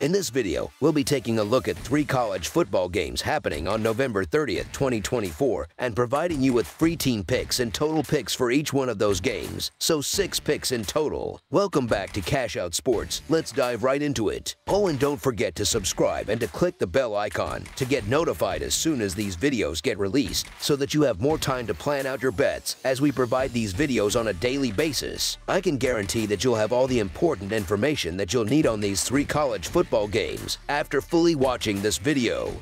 In this video, we'll be taking a look at 3 college football games happening on November 30th, 2024, and providing you with free team picks and total picks for each one of those games, so 6 picks in total. Welcome back to Cash Out Sports. Let's dive right into it. Oh, and don't forget to subscribe and to click the bell icon to get notified as soon as these videos get released, so that you have more time to plan out your bets as we provide these videos on a daily basis. I can guarantee that you'll have all the important information that you'll need on these 3 college football games after fully watching this video.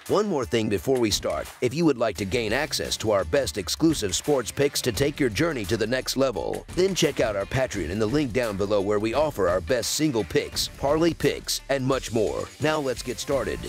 One more thing before we start. If you would like to gain access to our best exclusive sports picks to take your journey to the next level, then check out our Patreon in the link down below, where we offer our best single picks, parlay picks, and much more. Now let's get started.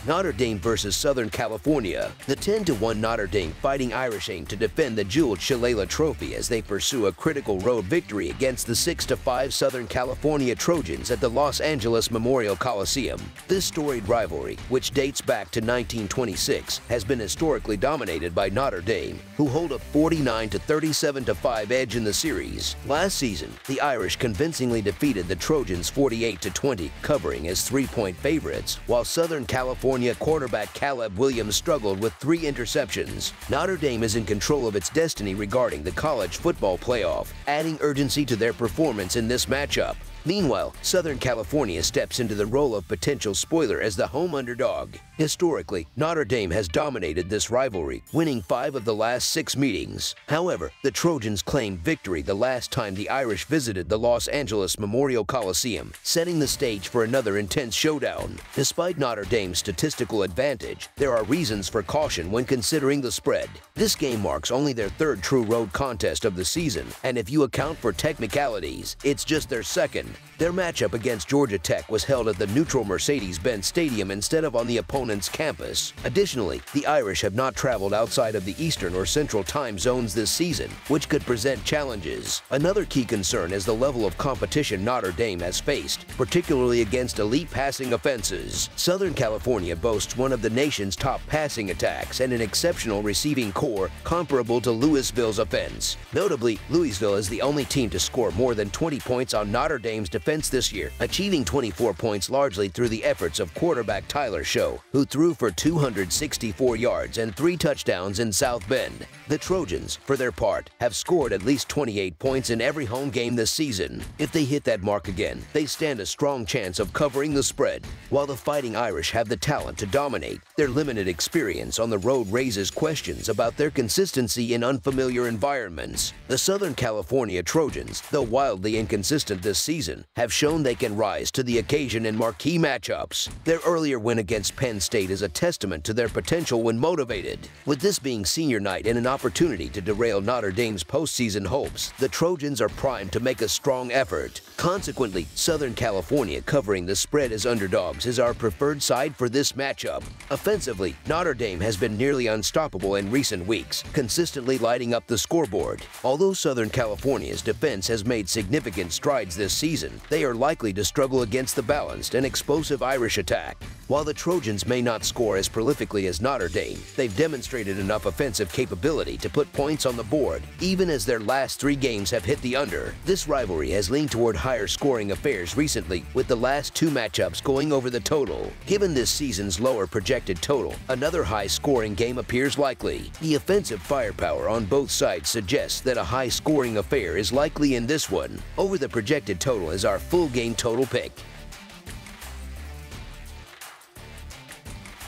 Notre Dame versus Southern California. The 10-1 Notre Dame Fighting Irish aim to defend the jeweled Shillelagh Trophy as they pursue a critical road victory against the 6-5 Southern California Trojans at the Los Angeles Memorial Coliseum. This storied rivalry, which dates back to 1926, has been historically dominated by Notre Dame, who hold a 49-37-5 edge in the series. Last season, the Irish convincingly defeated the Trojans 48-20, covering as 3-point favorites, while Southern California quarterback Caleb Williams struggled with 3 interceptions. Notre Dame is in control of its destiny regarding the college football playoff, adding urgency to their performance in this matchup. Meanwhile, Southern California steps into the role of potential spoiler as the home underdog. Historically, Notre Dame has dominated this rivalry, winning 5 of the last 6 meetings. However, the Trojans claimed victory the last time the Irish visited the Los Angeles Memorial Coliseum, setting the stage for another intense showdown. Despite Notre Dame's statistical advantage, there are reasons for caution when considering the spread. This game marks only their 3rd true road contest of the season, and if you account for technicalities, it's just their 2nd. Their matchup against Georgia Tech was held at the neutral Mercedes-Benz Stadium instead of on the opponent's campus. Additionally, the Irish have not traveled outside of the Eastern or Central time zones this season, which could present challenges. Another key concern is the level of competition Notre Dame has faced, particularly against elite passing offenses. Southern California boasts one of the nation's top passing attacks and an exceptional receiving core comparable to Louisville's offense. Notably, Louisville is the only team to score more than 20 points on Notre Dame's defense this year, achieving 24 points largely through the efforts of quarterback Tyler Show, who threw for 264 yards and 3 touchdowns in South Bend. The Trojans, for their part, have scored at least 28 points in every home game this season. If they hit that mark again, they stand a strong chance of covering the spread. While the Fighting Irish have the talent to dominate, their limited experience on the road raises questions about their consistency in unfamiliar environments. The Southern California Trojans, though wildly inconsistent this season, have shown they can rise to the occasion in marquee matchups. Their earlier win against Penn State is a testament to their potential when motivated. With this being senior night and an opportunity to derail Notre Dame's postseason hopes, the Trojans are primed to make a strong effort. Consequently, Southern California covering the spread as underdogs is our preferred side for this matchup. Offensively, Notre Dame has been nearly unstoppable in recent weeks, consistently lighting up the scoreboard. Although Southern California's defense has made significant strides this season, they are likely to struggle against the balanced and explosive Irish attack. While the Trojans may not score as prolifically as Notre Dame, they've demonstrated enough offensive capability to put points on the board, even as their last 3 games have hit the under. This rivalry has leaned toward higher scoring affairs recently, with the last 2 matchups going over the total. Given this season's lower projected total, another high-scoring game appears likely. The offensive firepower on both sides suggests that a high-scoring affair is likely in this one. Over the projected total is our full game total pick.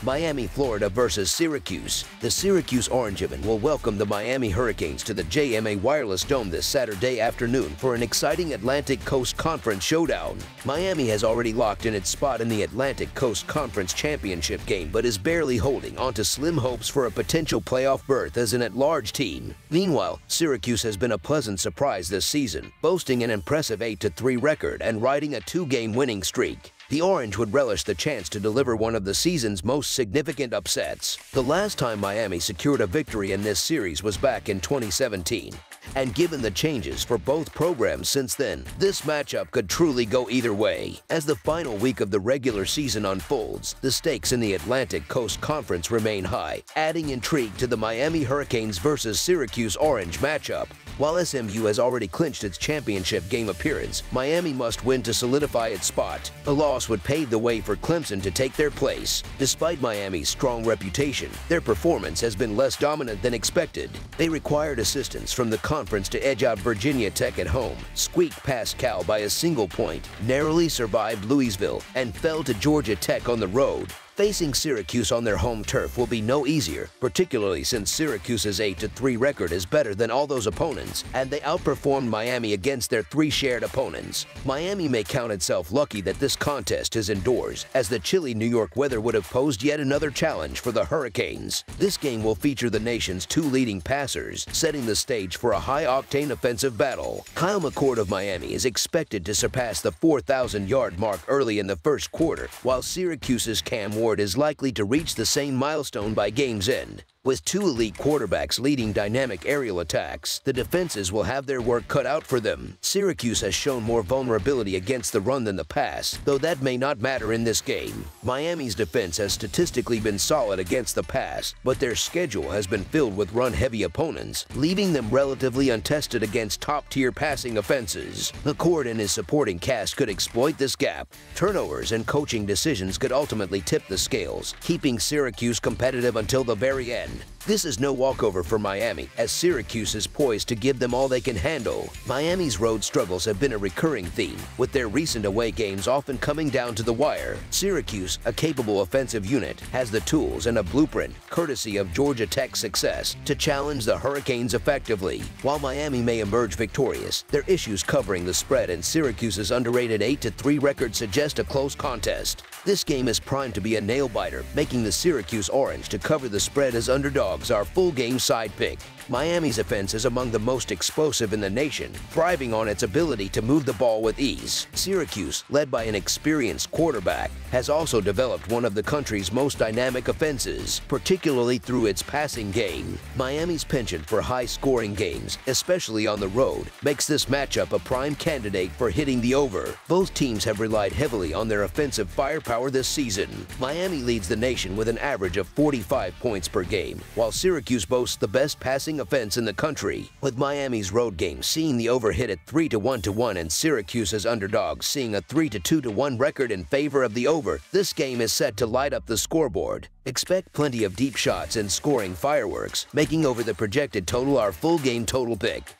Miami, Florida versus Syracuse. The Syracuse Orangemen will welcome the Miami Hurricanes to the JMA Wireless Dome this Saturday afternoon for an exciting Atlantic Coast Conference showdown. Miami has already locked in its spot in the Atlantic Coast Conference Championship game, but is barely holding on to slim hopes for a potential playoff berth as an at-large team. Meanwhile, Syracuse has been a pleasant surprise this season, boasting an impressive 8-3 record and riding a 2-game winning streak. The Orange would relish the chance to deliver one of the season's most significant upsets. The last time Miami secured a victory in this series was back in 2017. And given the changes for both programs since then, this matchup could truly go either way. As the final week of the regular season unfolds, the stakes in the Atlantic Coast Conference remain high, adding intrigue to the Miami Hurricanes versus Syracuse Orange matchup. While SMU has already clinched its championship game appearance, Miami must win to solidify its spot. A loss would pave the way for Clemson to take their place. Despite Miami's strong reputation, their performance has been less dominant than expected. They required assistance from the conference to edge out Virginia Tech at home, squeaked past Cal by a single point, narrowly survived Louisville, and fell to Georgia Tech on the road. Facing Syracuse on their home turf will be no easier, particularly since Syracuse's 8-3 record is better than all those opponents, and they outperformed Miami against their 3 shared opponents. Miami may count itself lucky that this contest is indoors, as the chilly New York weather would have posed yet another challenge for the Hurricanes. This game will feature the nation's 2 leading passers, setting the stage for a high-octane offensive battle. Kyle McCord of Miami is expected to surpass the 4,000-yard mark early in the first quarter, while Syracuse's Cam Ward is likely to reach the same milestone by game's end. With 2 elite quarterbacks leading dynamic aerial attacks, the defenses will have their work cut out for them. Syracuse has shown more vulnerability against the run than the pass, though that may not matter in this game. Miami's defense has statistically been solid against the pass, but their schedule has been filled with run-heavy opponents, leaving them relatively untested against top-tier passing offenses. McCord and his supporting cast could exploit this gap. Turnovers and coaching decisions could ultimately tip the scales, keeping Syracuse competitive until the very end. This is no walkover for Miami, as Syracuse is poised to give them all they can handle. Miami's road struggles have been a recurring theme, with their recent away games often coming down to the wire. Syracuse, a capable offensive unit, has the tools and a blueprint, courtesy of Georgia Tech's success, to challenge the Hurricanes effectively. While Miami may emerge victorious, their issues covering the spread and Syracuse's underrated 8-3 record suggest a close contest. This game is primed to be a nail-biter, making the Syracuse Orange to cover the spread as underdogs our full-game side pick. Miami's offense is among the most explosive in the nation, thriving on its ability to move the ball with ease. Syracuse, led by an experienced quarterback, has also developed one of the country's most dynamic offenses, particularly through its passing game. Miami's penchant for high-scoring games, especially on the road, makes this matchup a prime candidate for hitting the over. Both teams have relied heavily on their offensive firepower this season. Miami leads the nation with an average of 45 points per game, while Syracuse boasts the best passing offense in the country, with Miami's road game seeing the over hit at 3-1 and Syracuse's underdogs seeing a 3-2 record in favor of the over. This game is set to light up the scoreboard. Expect plenty of deep shots and scoring fireworks, making over the projected total our full game total pick.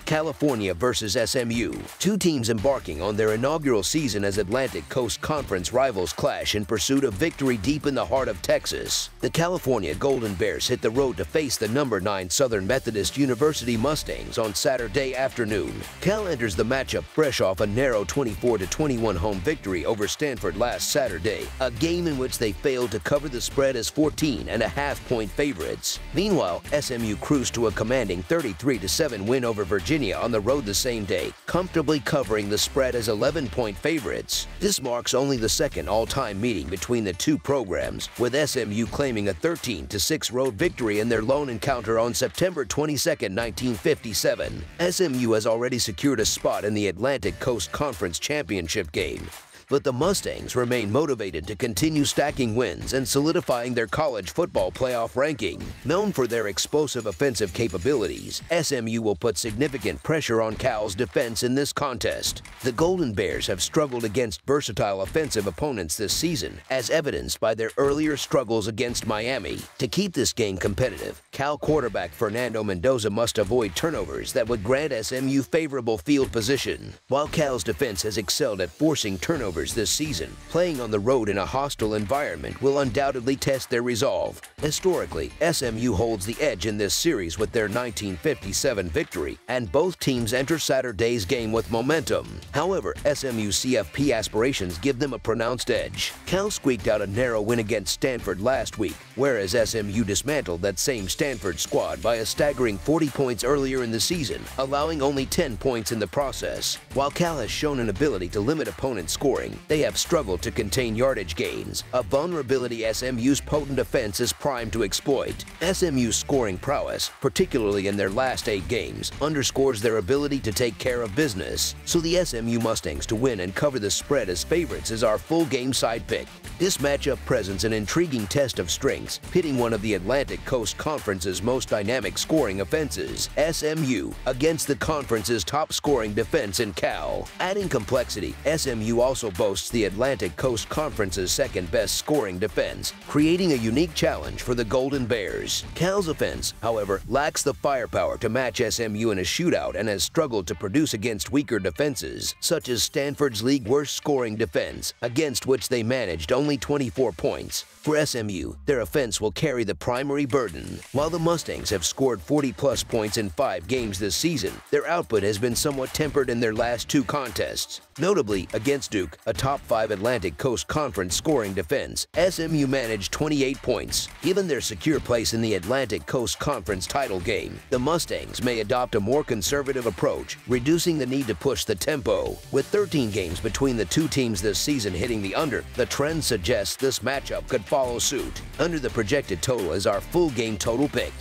California versus SMU. 2 teams embarking on their inaugural season as Atlantic Coast Conference rivals clash in pursuit of victory deep in the heart of Texas. The California Golden Bears hit the road to face the number 9 Southern Methodist University Mustangs on Saturday afternoon. Cal enters the matchup fresh off a narrow 24-21 home victory over Stanford last Saturday, a game in which they failed to cover the spread as 14.5-point favorites. Meanwhile, SMU cruised to a commanding 33-7 win over Virginia on the road the same day, comfortably covering the spread as 11-point favorites. This marks only the second all-time meeting between the 2 programs, with SMU claiming a 13-6 road victory in their lone encounter on September 22, 1957. SMU has already secured a spot in the Atlantic Coast Conference Championship game, but the Mustangs remain motivated to continue stacking wins and solidifying their college football playoff ranking. Known for their explosive offensive capabilities, SMU will put significant pressure on Cal's defense in this contest. The Golden Bears have struggled against versatile offensive opponents this season, as evidenced by their earlier struggles against Miami. To keep this game competitive, Cal quarterback Fernando Mendoza must avoid turnovers that would grant SMU favorable field position. While Cal's defense has excelled at forcing turnovers covers this season, playing on the road in a hostile environment will undoubtedly test their resolve. Historically, SMU holds the edge in this series with their 1957 victory, and both teams enter Saturday's game with momentum. However, SMU's CFP aspirations give them a pronounced edge. Cal squeaked out a narrow win against Stanford last week, whereas SMU dismantled that same Stanford squad by a staggering 40 points earlier in the season, allowing only 10 points in the process. While Cal has shown an ability to limit opponent scoring, they have struggled to contain yardage gains, a vulnerability SMU's potent defense is primed to exploit. SMU's scoring prowess, particularly in their last 8 games, underscores their ability to take care of business. So the SMU Mustangs to win and cover the spread as favorites is our full game side pick. This matchup presents an intriguing test of strengths, pitting one of the Atlantic Coast Conference's most dynamic scoring offenses, SMU, against the conference's top-scoring defense in Cal. Adding complexity, SMU also boasts the Atlantic Coast Conference's second-best scoring defense, creating a unique challenge for the Golden Bears. Cal's offense, however, lacks the firepower to match SMU in a shootout and has struggled to produce against weaker defenses, such as Stanford's league-worst scoring defense, against which they managed only 24 points. For SMU, their offense will carry the primary burden. While the Mustangs have scored 40-plus points in 5 games this season, their output has been somewhat tempered in their last 2 contests. Notably, against Duke, a top-5 Atlantic Coast Conference scoring defense, SMU managed 28 points. Given their secure place in the Atlantic Coast Conference title game, the Mustangs may adopt a more conservative approach, reducing the need to push the tempo. With 13 games between the two teams this season hitting the under, the trend suggests this matchup could follow suit. Under the projected total is our full game total pick.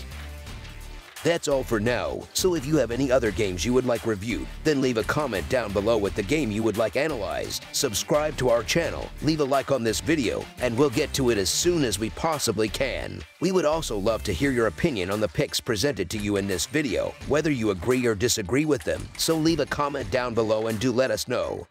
That's all for now, so if you have any other games you would like reviewed, then leave a comment down below with the game you would like analyzed. Subscribe to our channel, leave a like on this video, and we'll get to it as soon as we possibly can. We would also love to hear your opinion on the picks presented to you in this video, whether you agree or disagree with them, so leave a comment down below and do let us know.